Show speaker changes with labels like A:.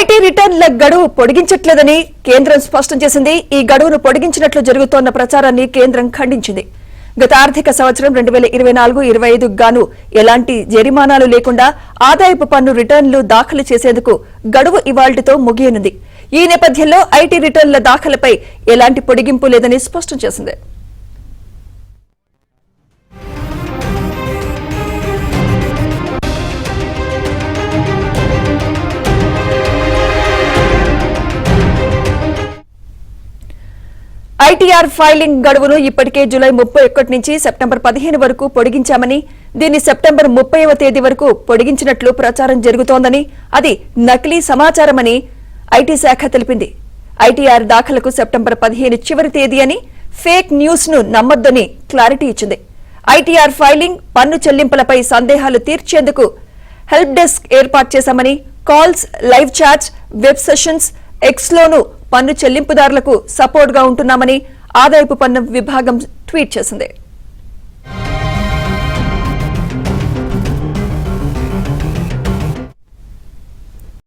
A: IT రిటర్న్ల గడువు పొడిగించట్లేదని కేంద్రం స్పష్టం చేసింది. ఈ గడువును పొడిగించినట్లు జరుగుతోన్న ప్రచారాన్ని కేంద్రం ఖండించింది. గత ఆర్థిక సంవత్సరం 2024-25 గాను ఎలాంటి జరిమానాలు లేకుండా ఆదాయపు పన్ను రిటర్న్లు దాఖలు చేసేందుకు గడువు ఇవాళ్టితో ముగియనుంది. ఈ నేపథ్యంలో ఐటీ రిటర్న్ల దాఖలపై ఎలాంటి పొడిగింపు లేదని స్పష్టం చేసింది. ఐటీఆర్ ఫైలింగ్ గడువును ఇప్పటికే జూలై 31 నుంచి సెప్టెంబర్ 15 వరకు పొడిగించామని, దీన్ని సెప్టెంబర్ 30వ తేదీ వరకు పొడిగించినట్లు ప్రచారం జరుగుతోందని, అది నకిలీ సమాచారమని ఐటీ శాఖ తెలిపింది. ఐటీఆర్ దాఖలకు సెప్టెంబర్ 15 చివరి తేదీ అని, ఫేక్ న్యూస్ ను నమ్మొద్దని క్లారిటీ ఇచ్చింది. ఐటీఆర్ ఫైలింగ్, పన్ను చెల్లింపులపై సందేహాలు తీర్చేందుకు హెల్ప్ డెస్క్ ఏర్పాటు చేశామని, calls, live chats, web sessions, ఎక్స్లోను పన్ను చెల్లింపుదారులకు సపోర్ట్ గా ఉంటున్నామని ఆదాయపు పన్ను విభాగం ట్వీట్ చేసింది.